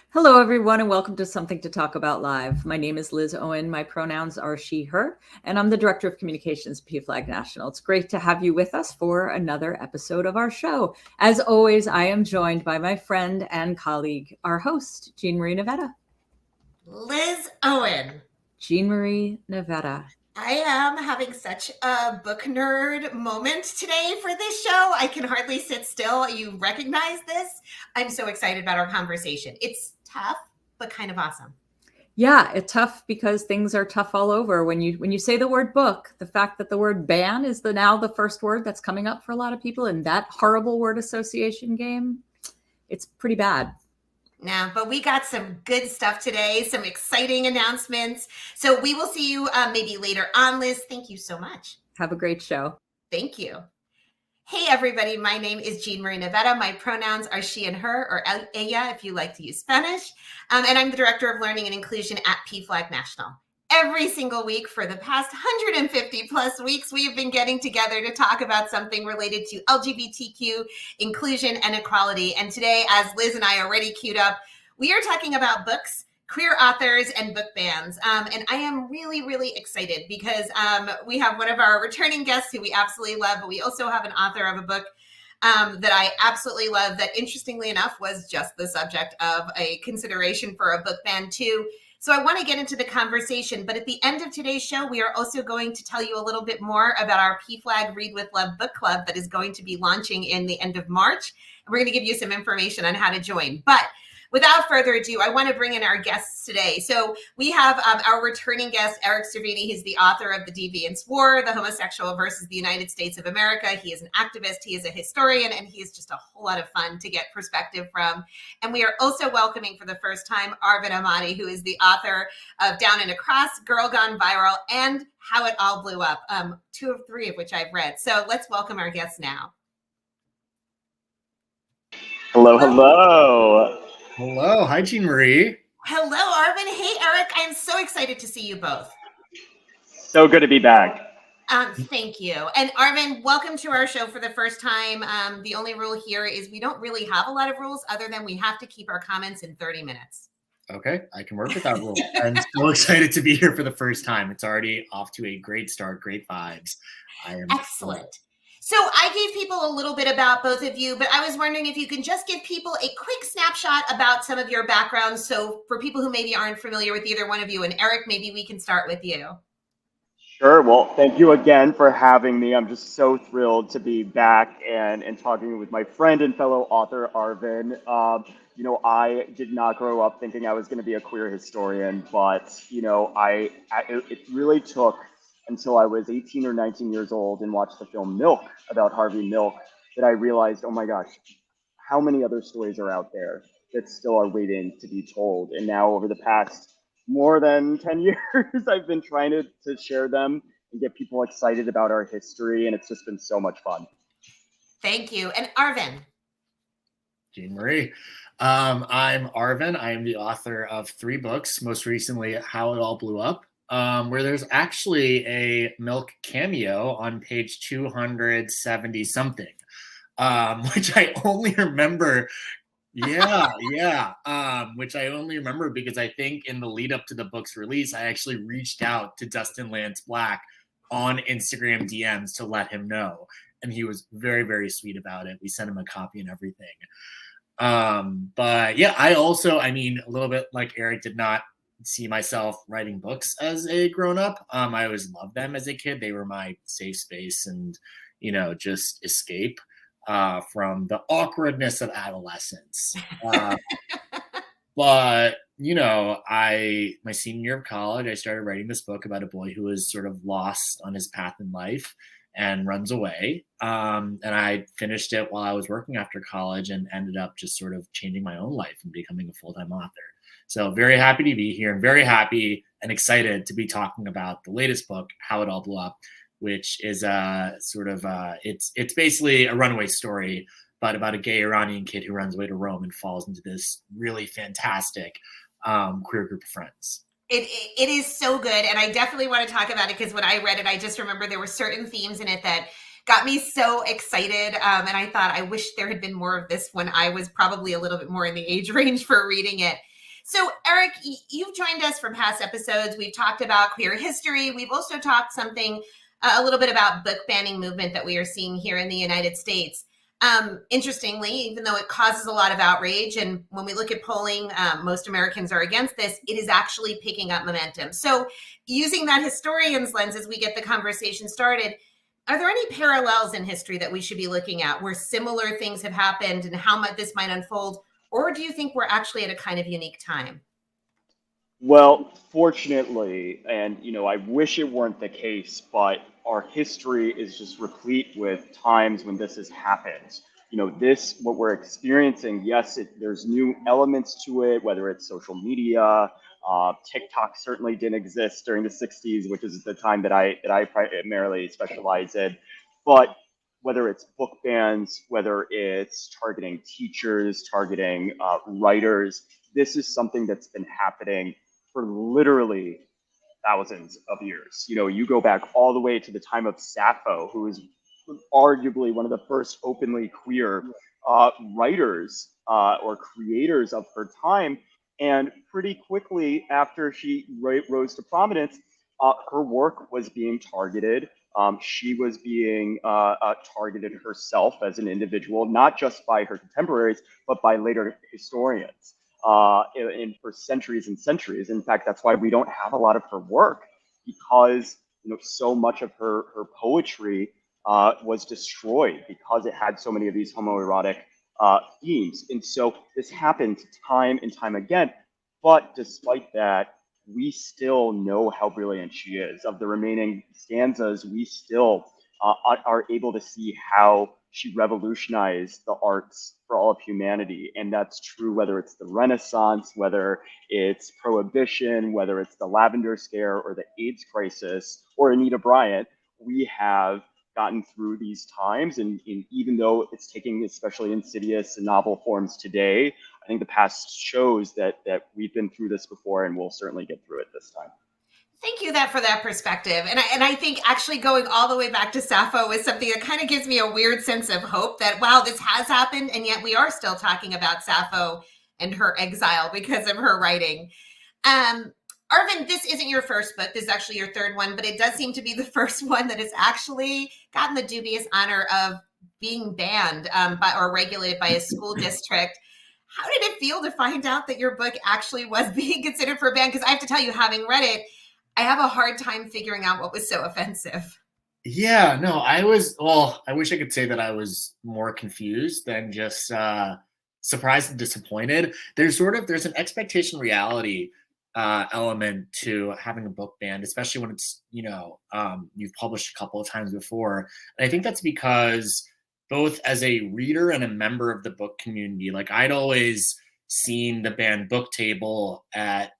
Hello, everyone, and welcome to Something to Talk About Live. My name is Liz Owen. My pronouns are she, her, and I'm the Director of Communications at PFLAG National. It's great to have you with us for another episode of our show. As always, I am joined by my friend and colleague, our host, Jean Marie Nevada. Liz Owen. Jean Marie Nevada. I am having such a book nerd moment today for this show. I can hardly sit still. You recognize this? I'm so excited about our conversation. It's tough, but kind of awesome. Yeah, it's tough because things are tough all over. When you say the word book, the fact that the word ban is now the first word that's coming up for a lot of people in that horrible word association game, it's pretty bad. Now, but we got some good stuff today, some exciting announcements. So we will see you maybe later on, Liz. Thank you so much. Have a great show. Thank you. Hey, everybody. My name is Jean Marie Nevada. My pronouns are she and her, or ella if you like to use Spanish. And I'm the Director of Learning and Inclusion at PFLAG National. Every single week for the past 150 plus weeks, we have been getting together to talk about something related to LGBTQ, inclusion, and equality. And today, as Liz and I already queued up, we are talking about books, queer authors, and book bans. And I am really, really excited because we have one of our returning guests who we absolutely love, but we also have an author of a book that I absolutely love that, interestingly enough, was just the subject of a consideration for a book ban too. So I want to get into the conversation, but at the end of today's show, we are also going to tell you a little bit more about our PFLAG Read with Love book club that is going to be launching in the end of March. And we're going to give you some information on how to join. But without further ado, I want to bring in our guests today. So we have our returning guest, Eric Cervini. He's the author of The Deviants War, The Homosexual versus the United States of America. He is an activist, he is a historian, and he is just a whole lot of fun to get perspective from. And we are also welcoming for the first time Arvin Ahmadi, who is the author of Down and Across, Girl Gone Viral, and How It All Blew Up, 2 of 3 of which I've read. So let's welcome our guests now. Hello. Hello. Hi, Jean Marie. Hello, Arvin. Hey, Eric. I am so excited to see you both. So good to be back. Thank you. And Arvin, welcome to our show for the first time. The only rule here is we don't really have a lot of rules other than we have to keep our comments in 30 minutes. Okay, I can work with that rule. I'm so excited to be here for the first time. It's already off to a great start, great vibes. I am excellent. So I gave people a little bit about both of you, but I was wondering if you can just give people a quick snapshot about some of your backgrounds. So for people who maybe aren't familiar with either one of you, and Eric, maybe we can start with you. Sure. Well, thank you again for having me. I'm just so thrilled to be back and talking with my friend and fellow author, Arvin. I did not grow up thinking I was going to be a queer historian, but, it really took until I was 18 or 19 years old and watched the film Milk about Harvey Milk that I realized, oh my gosh, how many other stories are out there that still are waiting to be told. And now over the past more than 10 years, I've been trying to share them and get people excited about our history. And it's just been so much fun. Thank you. And Arvin. Jean Marie. I'm Arvin. I am the author of 3 books, most recently How It All Blew Up, where there's actually a Milk cameo on page 270 something, which I only remember. Which I only remember because I think in the lead up to the book's release, I actually reached out to Dustin Lance Black on Instagram DMs to let him know. And he was very, very sweet about it. We sent him a copy and everything. But yeah, I also, a little bit like Eric, did not see myself writing books as a grown-up. I always loved them as a kid. They were my safe space and, just escape from the awkwardness of adolescence. But, my senior year of college, I started writing this book about a boy who was sort of lost on his path in life and runs away. And I finished it while I was working after college and ended up just sort of changing my own life and becoming a full-time author. So very happy to be here and very happy and excited to be talking about the latest book, How It All Blew Up, which is it's basically a runaway story, but about a gay Iranian kid who runs away to Rome and falls into this really fantastic queer group of friends. It is so good. And I definitely want to talk about it because when I read it, I just remember there were certain themes in it that got me so excited. And I thought, I wish there had been more of this when I was probably a little bit more in the age range for reading it. So Eric, you've joined us from past episodes. We've talked about queer history. We've also talked a little bit about book banning movement that we are seeing here in the United States. Interestingly, even though it causes a lot of outrage, and when we look at polling, most Americans are against this, it is actually picking up momentum. So using that historian's lens as we get the conversation started, are there any parallels in history that we should be looking at where similar things have happened and how much this might unfold? Or do you think we're actually at a kind of unique time? Well, fortunately, and I wish it weren't the case, but our history is just replete with times when this has happened. What we're experiencing, yes, there's new elements to it, whether it's social media. TikTok certainly didn't exist during the 60s, which is the time that I primarily specialize in. But whether it's book bans, whether it's targeting teachers, targeting writers, this is something that's been happening for literally thousands of years. You go back all the way to the time of Sappho, who is arguably one of the first openly queer writers or creators of her time. And pretty quickly after she rose to prominence, her work was being targeted. She was being targeted herself as an individual, not just by her contemporaries, but by later historians. And for centuries and centuries. In fact, that's why we don't have a lot of her work, because so much of her poetry was destroyed because it had so many of these homoerotic themes. And so this happened time and time again. But despite that, we still know how brilliant she is. Of the remaining stanzas, we still are able to see how she revolutionized the arts for all of humanity. And that's true whether it's the Renaissance, whether it's Prohibition, whether it's the Lavender Scare or the AIDS crisis or Anita Bryant. We have gotten through these times. And even though it's taking especially insidious and novel forms today, I think the past shows that we've been through this before and we'll certainly get through it this time. Thank you for that perspective. And I think actually going all the way back to Sappho is something that kind of gives me a weird sense of hope that, wow, this has happened. And yet we are still talking about Sappho and her exile because of her writing. Arvin, this isn't your first book. This is actually your third one, but it does seem to be the first one that has actually gotten the dubious honor of being banned or regulated by a school district. How did it feel to find out that your book actually was being considered for a ban? Because I have to tell you, having read it, I have a hard time figuring out what was so offensive. Yeah, no, I wish I could say that I was more confused than just surprised and disappointed. There's an expectation reality element to having a book banned, especially when it's, you've published a couple of times before. And I think that's because both as a reader and a member of the book community, like I'd always seen the banned book table at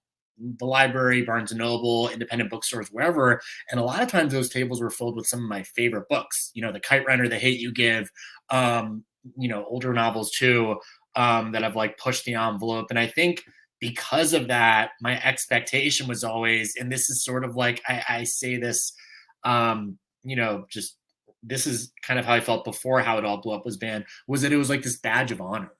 the library, Barnes & Noble, independent bookstores, wherever. And a lot of times those tables were filled with some of my favorite books, The Kite Runner, The Hate You Give, older novels too, that have like pushed the envelope. And I think because of that, my expectation was always, and this is sort of like, I say this, this is kind of how I felt before How It All Blew Up was banned, was that it was like this badge of honor,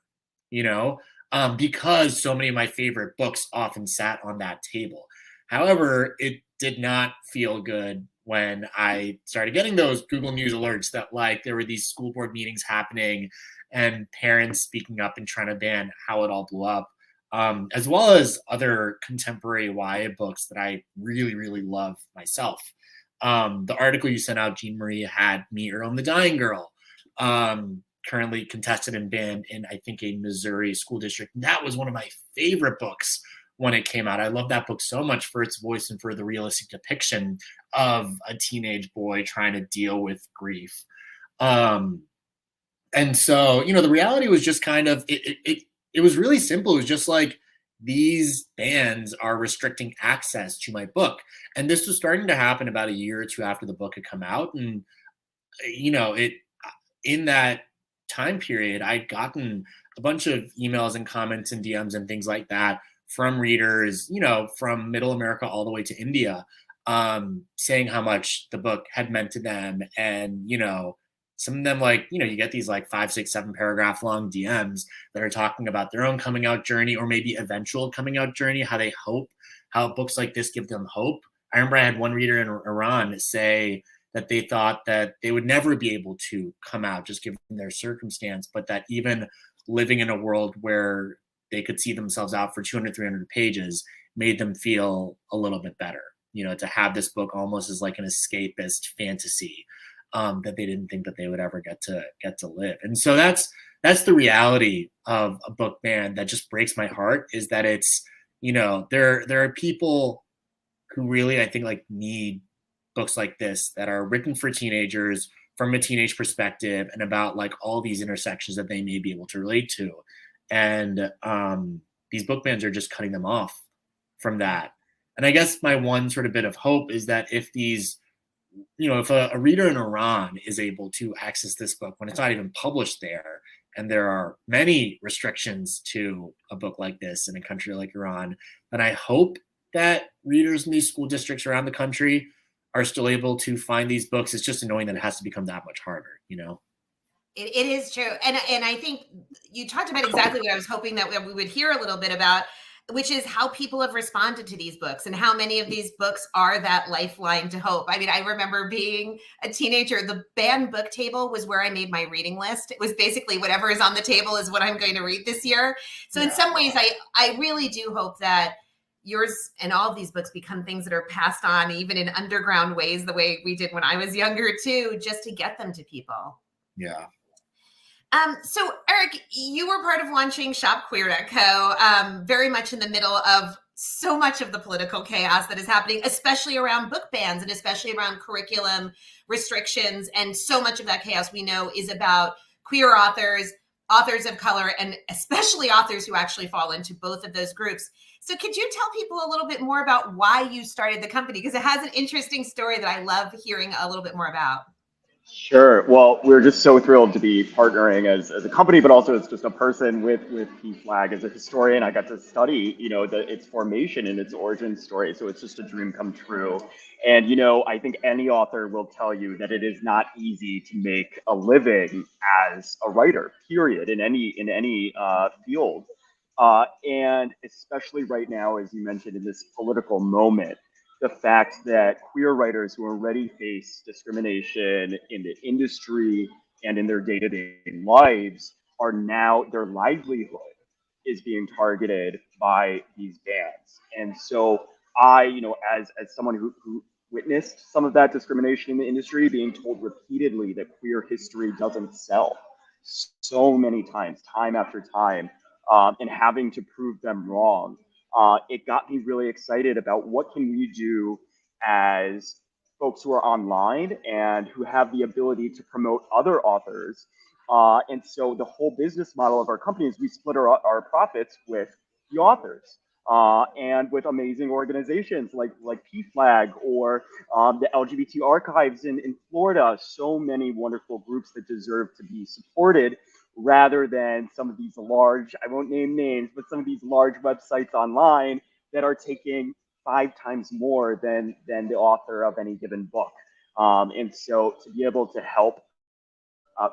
because so many of my favorite books often sat on that table. However, it did not feel good when I started getting those Google News alerts that like there were these school board meetings happening and parents speaking up and trying to ban How It All Blew Up, as well as other contemporary YA books that I really, really love myself. The article you sent out, Jean Marie, had Me or the Dying Girl, currently contested and banned in, I think, a Missouri school district. And that was one of my favorite books when it came out. I love that book so much for its voice and for the realistic depiction of a teenage boy trying to deal with grief. And so, the reality was just kind of, it was really simple. It was just like, these bans are restricting access to my book. And this was starting to happen about a year or two after the book had come out. And, in that time period, I'd gotten a bunch of emails and comments and DMs and things like that from readers, from Middle America all the way to India, saying how much the book had meant to them and, some of them, like, you get these like 5, 6, 7 paragraph long DMs that are talking about their own coming out journey, or maybe eventual coming out journey, how books like this give them hope. I remember I had one reader in Iran say that they thought that they would never be able to come out just given their circumstance, but that even living in a world where they could see themselves out for 200, 300 pages made them feel a little bit better, to have this book almost as like an escapist fantasy that they didn't think that they would ever get to live. And so that's the reality of a book ban that just breaks my heart, is that it's, there are people who really, I think, like, need books like this that are written for teenagers from a teenage perspective and about like all these intersections that they may be able to relate to. And these book bans are just cutting them off from that. And I guess my one sort of bit of hope is that if these, if a reader in Iran is able to access this book when it's not even published there, and there are many restrictions to a book like this in a country like Iran, then I hope that readers in these school districts around the country are still able to find these books. It's just annoying that it has to become that much harder, It is true. And I think you talked about exactly what I was hoping that we would hear a little bit about, which is how people have responded to these books and how many of these books are that lifeline to hope. I mean, I remember being a teenager, the banned book table was where I made my reading list. It was basically whatever is on the table is what I'm going to read this year. So in some ways, I really do hope that yours and all of these books become things that are passed on, even in underground ways, the way we did when I was younger too, just to get them to people. Yeah. So Eric, you were part of launching shopqueer.co, very much in the middle of so much of the political chaos that is happening, especially around book bans and especially around curriculum restrictions. And so much of that chaos we know is about queer authors, authors of color, and especially authors who actually fall into both of those groups. So could you tell people a little bit more about why you started the company? Because it has an interesting story that I love hearing a little bit more about. Sure. Well, we're just so thrilled to be partnering as a company, but also as just a person with PFLAG. As a historian, I got to study, its formation and its origin story. So it's just a dream come true. And, I think any author will tell you that it is not easy to make a living as a writer, period, in any field. And especially right now, as you mentioned, in this political moment, the fact that queer writers who already face discrimination in the industry and in their day-to-day lives are now, their livelihood is being targeted by these bans. And so I, as someone who witnessed some of that discrimination in the industry, being told repeatedly that queer history doesn't sell so many times, time after time, and having to prove them wrong, it got me really excited about what can we do as folks who are online and who have the ability to promote other authors. And so the whole business model of our company is we split our profits with the authors. And with amazing organizations like PFLAG or the LGBT archives in Florida, so many wonderful groups that deserve to be supported, rather than some of these large, I won't name names, but some of these large websites online that are taking 5 times more than the author of any given book. And so to be able to help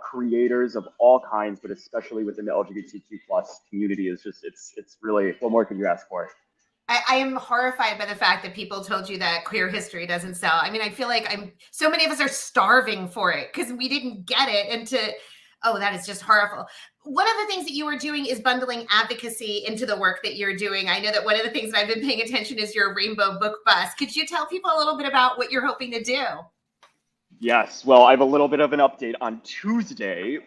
creators of all kinds, but especially within the LGBTQ plus community is just, it's really, what more can you ask for? I am horrified by the fact that people told you that queer history doesn't sell. I mean, I feel like so many of us are starving for it because we didn't get it. And that is just horrible. One of the things that you are doing is bundling advocacy into the work that you're doing. I know that one of the things that I've been paying attention is your Rainbow Book Bus. Could you tell people a little bit about what you're hoping to do? Yes, well, I have a little bit of an update. On Tuesday,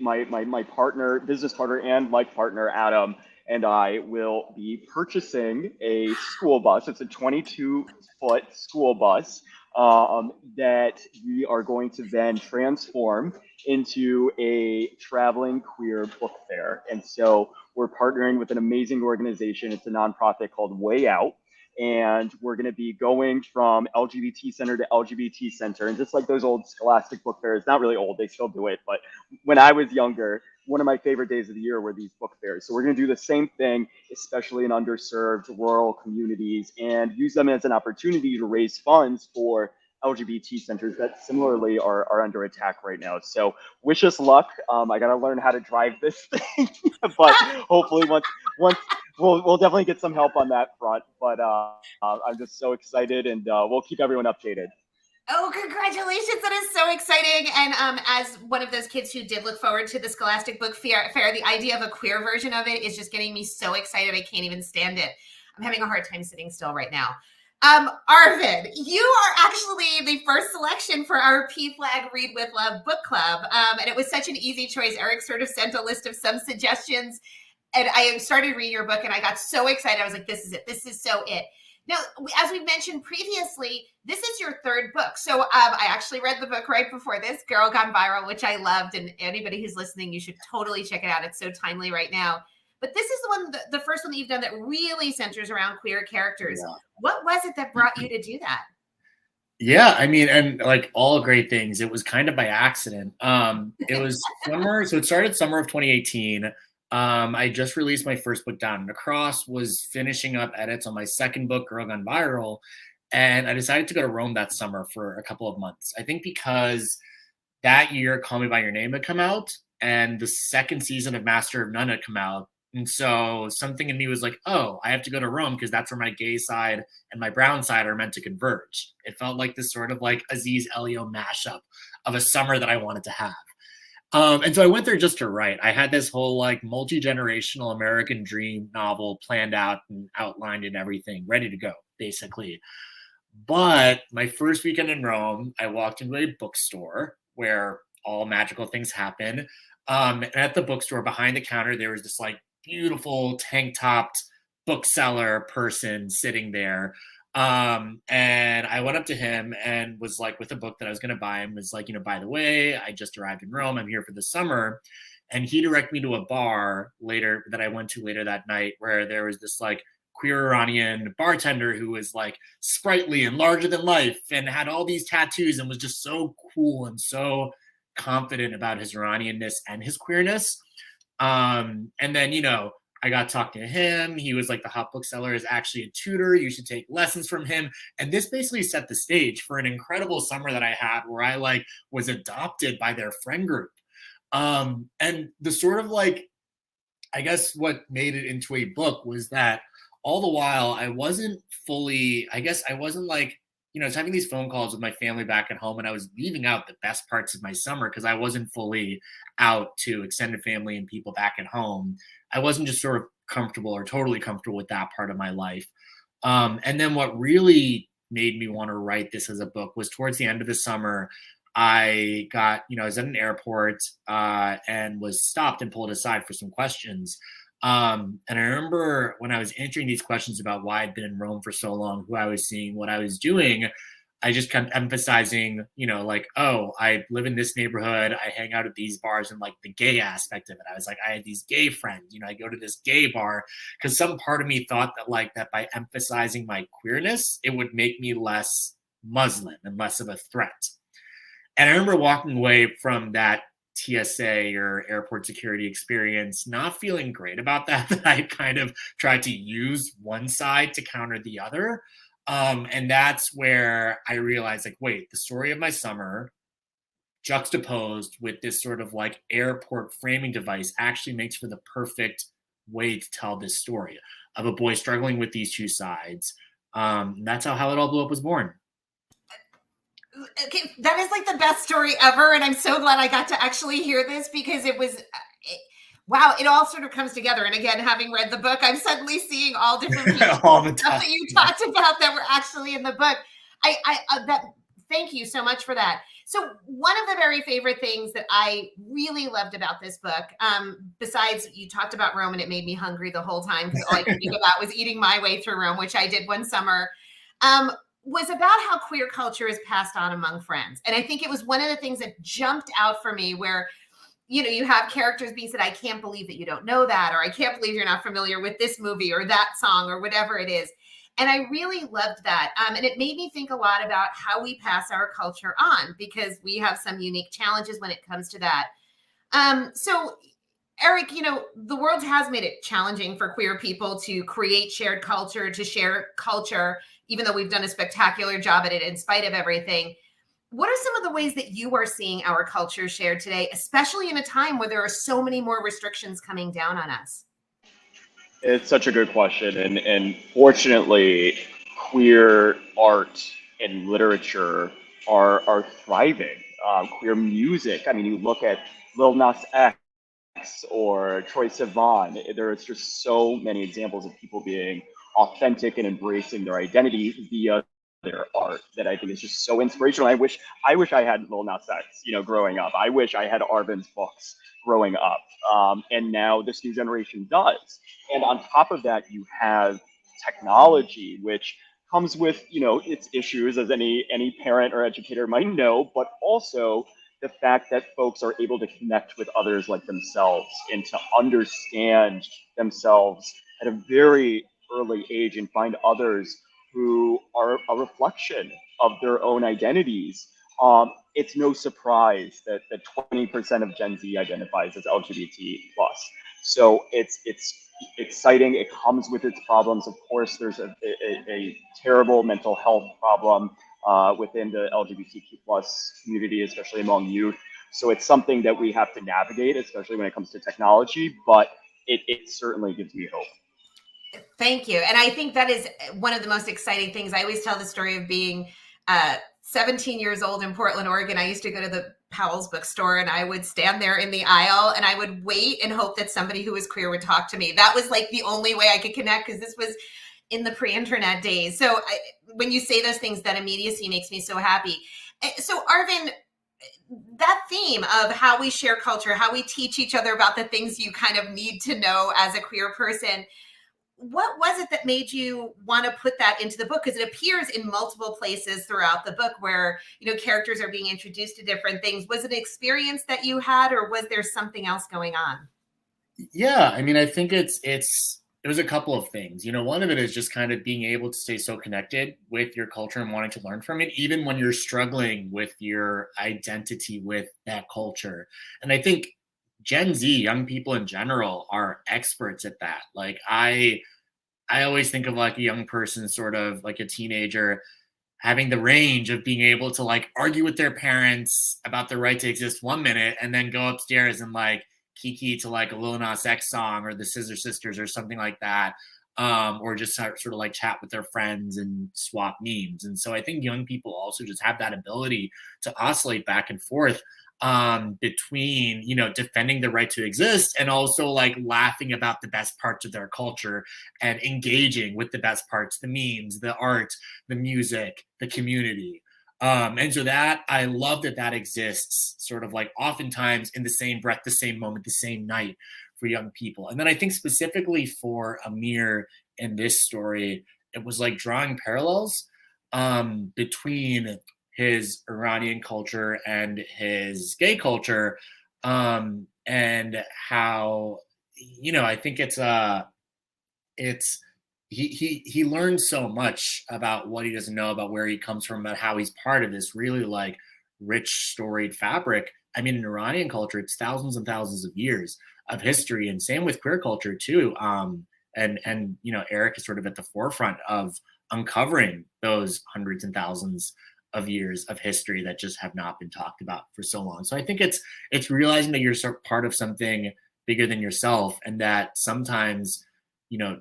my partner, business partner, and life partner, Adam, and I will be purchasing a school bus. It's a 22-foot school bus that we are going to then transform into a traveling queer book fair. And so we're partnering with an amazing organization. It's a nonprofit called Way Out. And we're going to be going from LGBT center to LGBT center. And just like those old Scholastic book fairs, not really old, they still do it. But when I was younger, one of my favorite days of the year were these book fairs. So we're going to do the same thing, especially in underserved rural communities, and use them as an opportunity to raise funds for LGBT centers that similarly are under attack right now. So wish us luck. I got to learn how to drive this thing, but hopefully once we'll definitely get some help on that front. But I'm just so excited, and we'll keep everyone updated. Oh, congratulations. That is so exciting. And as one of those kids who did look forward to the Scholastic Book Fair, the idea of a queer version of it is just getting me so excited. I can't even stand it. I'm having a hard time sitting still right now. Arvin, you are actually the first selection for our PFLAG Read with Love book club. And it was such an easy choice. Eric sort of sent a list of some suggestions, and I started reading your book and I got so excited. I was like, this is it. This is so it. Now, as we mentioned previously, this is your third book. So I actually read the book right before this, Girl Gone Viral, which I loved. And anybody who's listening, you should totally check it out. It's so timely right now. But this is the first one that you've done that really centers around queer characters. Yeah. What was it that brought you to do that? Yeah, I mean, and like all great things, it was kind of by accident. It was summer. So it started summer of 2018. I just released my first book, Down and Across, was finishing up edits on my second book, Girl Gone Viral, and I decided to go to Rome that summer for a couple of months. I think because that year, Call Me By Your Name had come out, and the second season of Master of None had come out. And so something in me was like, oh, I have to go to Rome because that's where my gay side and my brown side are meant to converge. It felt like this sort of like Aziz Elio mashup of a summer that I wanted to have. And so I went there just to write. I had this whole like multi-generational American dream novel planned out and outlined and everything, ready to go, basically. But my first weekend in Rome, I walked into a bookstore where all magical things happen. And at the bookstore behind the counter, there was this like beautiful tank-topped bookseller person sitting there. And I went up to him and was like, with a book that I was going to buy him, was like, by the way, I just arrived in Rome. I'm here for the summer. And he directed me to a bar later that I went to later that night where there was this like queer Iranian bartender who was like sprightly and larger than life and had all these tattoos and was just so cool and so confident about his Iranianness and his queerness. And then, I got talking to him. He was like, the hot bookseller is actually a tutor. You should take lessons from him. And this basically set the stage for an incredible summer that I had where I like was adopted by their friend group. And the sort of like, I guess what made it into a book was that all the while I wasn't fully, I wasn't like, I was having these phone calls with my family back at home and I was leaving out the best parts of my summer because I wasn't fully out to extended family and people back at home. I wasn't just sort of comfortable or totally comfortable with that part of my life. And then what really made me want to write this as a book was towards the end of the summer, I got, I was at an airport and was stopped and pulled aside for some questions. And I remember when I was answering these questions about why I'd been in Rome for so long, who I was seeing, what I was doing, I just kept emphasizing, like, oh, I live in this neighborhood. I hang out at these bars and like the gay aspect of it. I was like, I had these gay friends, I go to this gay bar because some part of me thought that like that by emphasizing my queerness, it would make me less Muslim and less of a threat. And I remember walking away from that TSA or airport security experience, not feeling great about that I kind of tried to use one side to counter the other. And that's where I realized like, wait, the story of my summer juxtaposed with this sort of like airport framing device actually makes for the perfect way to tell this story of a boy struggling with these two sides. That's how It All Blew Up was born. Okay, that is like the best story ever. And I'm so glad I got to actually hear this because it was, wow, it all sort of comes together. And again, having read the book, I'm suddenly seeing all different pieces all the stuff that you talked about that were actually in the book. Thank you so much for that. So one of the very favorite things that I really loved about this book, besides you talked about Rome and it made me hungry the whole time because all I could think about was eating my way through Rome, which I did one summer, was about how queer culture is passed on among friends. And I think it was one of the things that jumped out for me where, you have characters being said, I can't believe that you don't know that, or I can't believe you're not familiar with this movie or that song or whatever it is. And I really loved that. And it made me think a lot about how we pass our culture on because we have some unique challenges when it comes to that. So Eric, the world has made it challenging for queer people to create shared culture, to share culture, even though we've done a spectacular job at it in spite of everything. What are some of the ways that you are seeing our culture shared today, especially in a time where there are so many more restrictions coming down on us? It's such a good question, and fortunately, queer art and literature are thriving. Queer music. I mean, you look at Lil Nas X or Troye Sivan. There is just so many examples of people being authentic and embracing their identity via their art that I think is just so inspirational. I wish I had Lil Nas X, growing up. I wish I had Arvin's books growing up, and now this new generation does. And on top of that, you have technology, which comes with its issues, as any parent or educator might know, but also the fact that folks are able to connect with others like themselves and to understand themselves at a very early age and find others who are a reflection of their own identities. It's no surprise that 20% of Gen Z identifies as LGBT plus. So it's exciting. It comes with its problems. Of course, there's a terrible mental health problem within the LGBTQ plus community, especially among youth. So it's something that we have to navigate, especially when it comes to technology, but it certainly gives me hope. Thank you. And I think that is one of the most exciting things. I always tell the story of being 17 years old in Portland, Oregon. I used to go to the Powell's bookstore and I would stand there in the aisle and I would wait and hope that somebody who was queer would talk to me. That was like the only way I could connect, because this was in the pre-internet days. So when you say those things, that immediacy makes me so happy. So Arvin, that theme of how we share culture, how we teach each other about the things you kind of need to know as a queer person, what was it that made you want to put that into the book? Because it appears in multiple places throughout the book where, characters are being introduced to different things. Was it an experience that you had, or was there something else going on? Yeah, I mean, I think it was a couple of things. One of it is just kind of being able to stay so connected with your culture and wanting to learn from it, even when you're struggling with your identity with that culture. And I think Gen Z, young people in general, are experts at that. Like I always think of like a young person, sort of like a teenager, having the range of being able to like argue with their parents about the right to exist 1 minute and then go upstairs and like kiki to like a Lil Nas X song or the Scissor Sisters or something like that. Or just sort of like chat with their friends and swap memes. And so I think young people also just have that ability to oscillate back and forth between, defending the right to exist and also like laughing about the best parts of their culture and engaging with the best parts, the memes, the art, the music, the community. And so that I love that exists sort of like oftentimes in the same breath, the same moment, the same night for young people. And then I think specifically for Amir in this story, it was like drawing parallels between his Iranian culture and his gay culture, and how, I think he learns so much about what he doesn't know, about where he comes from, about how he's part of this really like rich storied fabric. I mean, in Iranian culture, it's thousands and thousands of years of history, and same with queer culture too. And Eric is sort of at the forefront of uncovering those hundreds and thousands of years of history that just have not been talked about for so long. So I think it's realizing that you're sort of part of something bigger than yourself, and that sometimes,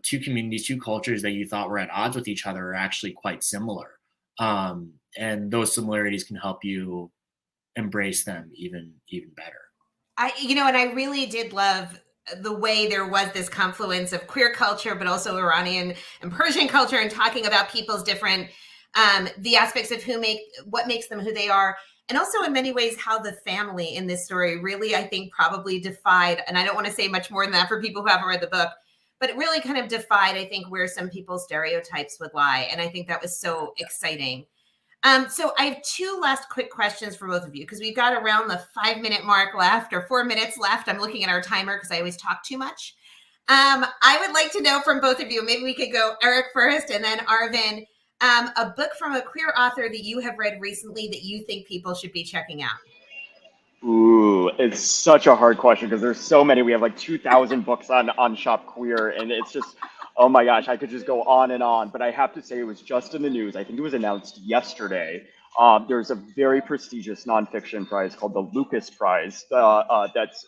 two communities, two cultures that you thought were at odds with each other are actually quite similar. And those similarities can help you embrace them even better. And I really did love the way there was this confluence of queer culture, but also Iranian and Persian culture, and talking about people's different the aspects of what makes them who they are. And also in many ways, how the family in this story really, I think, probably defied, and I don't want to say much more than that for people who haven't read the book, but it really kind of defied, I think, where some people's stereotypes would lie. And I think that was so exciting. So I have two last quick questions for both of you, because we've got around the 5-minute mark left, or 4 minutes left. I'm looking at our timer because I always talk too much. I would like to know from both of you, maybe we could go Eric first and then Arvin, a book from a queer author that you have read recently that you think people should be checking out. Ooh, it's such a hard question because there's so many. We have like 2,000 books on Shop Queer, and it's just, oh my gosh, I could just go on and on. But I have to say, it was just in the news. I think it was announced yesterday There's a very prestigious nonfiction prize called the Lucas Prize that's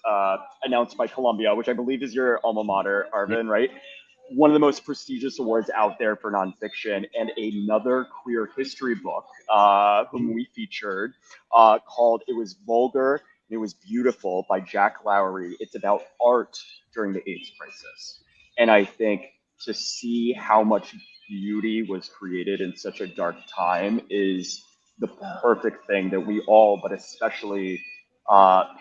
announced by Columbia, which I believe is your alma mater, Arvin, right? One of the most prestigious awards out there for nonfiction, and another queer history book, whom we featured, called It Was Vulgar, and It Was Beautiful by Jack Lowry. It's about art during the AIDS crisis. And I think to see how much beauty was created in such a dark time is the perfect thing that we all, but especially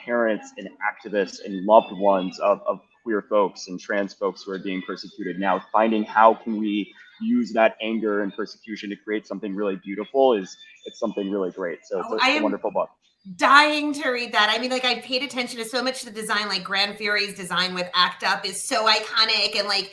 parents and activists and loved ones of queer folks and trans folks who are being persecuted now, finding how can we use that anger and persecution to create something really beautiful it's something really great. So it's a wonderful book. Dying to read that. I mean, like, I paid attention to so much of the design, like Grand Fury's design with Act Up is so iconic, and like,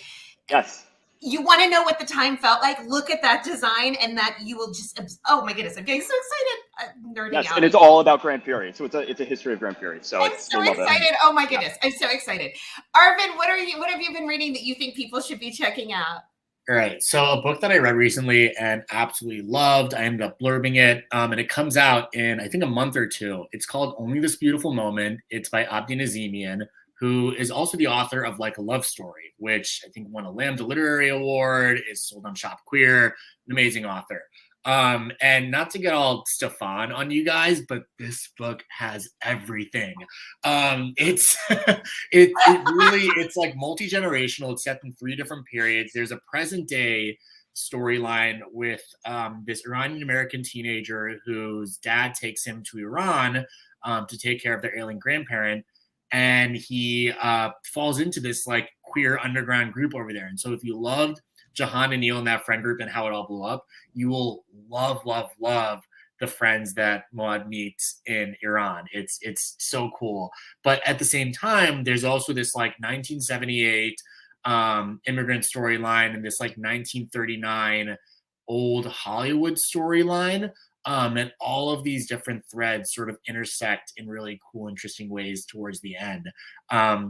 yes, you want to know what the time felt like, look at that design, and that you will just, oh my goodness, I'm getting so excited. I'm nerding out. And it's all about Grand Fury. So it's a history of Grand Fury. So I'm so excited. Oh my goodness. I'm so excited. Arvin, what have you been reading that you think people should be checking out? All right. So a book that I read recently and absolutely loved, I ended up blurbing it. And it comes out in, I think, a month or two. It's called Only This Beautiful Moment. It's by Abdi Nazemian, who is also the author of Like a Love Story, which I think won a Lambda Literary Award, is sold on Shop Queer, an amazing author. And not to get all Stefan on you guys, but this book has everything. It's it's like multi-generational. It's set in 3 different periods. There's a present day storyline with this Iranian American teenager whose dad takes him to Iran to take care of their ailing grandparent. And he falls into this like queer underground group over there. And so if you loved Jahan and Neil and that friend group and how it all blew up, you will love the friends that Muad meets in Iran. It's so cool. But at the same time, there's also this like 1978 immigrant storyline and this like 1939 old Hollywood storyline. And all of these different threads sort of intersect in really cool, interesting ways towards the end.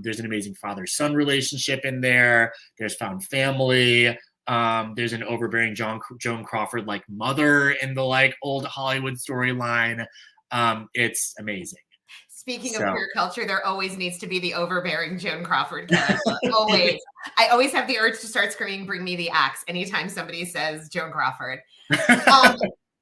There's an amazing father-son relationship in there. There's found family. There's an overbearing Joan Crawford like mother in the like old Hollywood storyline. It's amazing. Speaking of queer culture, there always needs to be the overbearing Joan Crawford character. Always. I always have the urge to start screaming, "Bring me the axe," anytime somebody says Joan Crawford.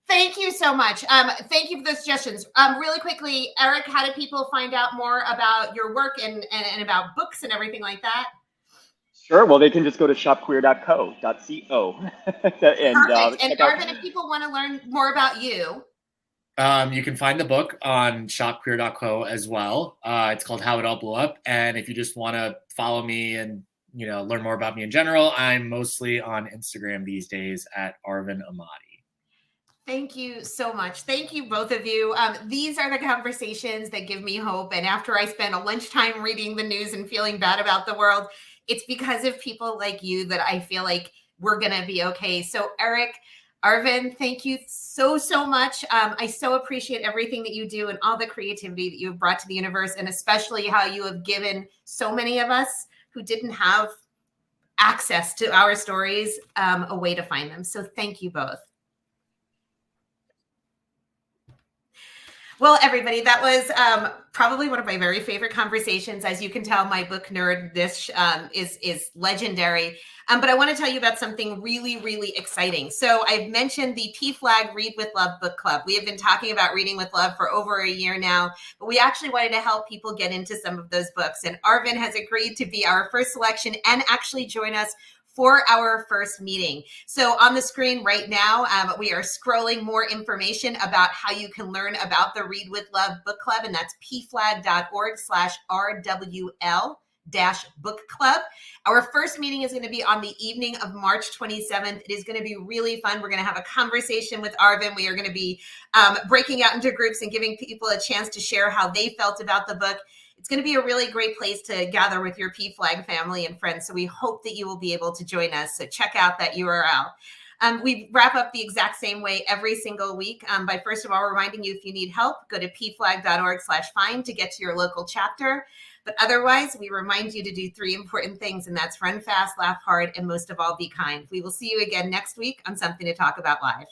Thank you so much. Thank you for the suggestions. Really quickly, Eric, how do people find out more about your work and about books and everything like that? Sure. Well, they can just go to shopqueer.co. And Perfect. And Arvin, if people want to learn more about you, you can find the book on shopqueer.co as well. It's called How It All Blew Up. And if you just want to follow me and learn more about me in general, I'm mostly on Instagram these days at Arvin Ahmadi. Thank you so much. Thank you, both of you. These are the conversations that give me hope. And after I spend a lunchtime reading the news and feeling bad about the world, it's because of people like you that I feel like we're going to be okay. So Eric, Arvin, thank you so much. I so appreciate everything that you do and all the creativity that you've brought to the universe, and especially how you have given so many of us who didn't have access to our stories a way to find them. So thank you both. Well, everybody, that was probably one of my very favorite conversations. As you can tell, my book nerd dish is legendary. But I want to tell you about something really, really exciting. So I've mentioned the PFLAG Read with Love book club. We have been talking about reading with love for over a year now, but we actually wanted to help people get into some of those books. And Arvin has agreed to be our first selection and actually join us for our first meeting. So on the screen right now, we are scrolling more information about how you can learn about the Read with Love book club, and that's pflag.org/RWL-book club. Our first meeting is going to be on the evening of March 27th. It is going to be really fun. We're going to have a conversation with Arvin. We are going to be breaking out into groups and giving people a chance to share how they felt about the book. It's going to be a really great place to gather with your PFLAG family and friends. So we hope that you will be able to join us. So check out that URL. We wrap up the exact same way every single week by first of all reminding you, if you need help, go to pflag.org/find to get to your local chapter. But otherwise, we remind you to do 3 important things, and that's run fast, laugh hard, and most of all, be kind. We will see you again next week on Something to Talk About Live.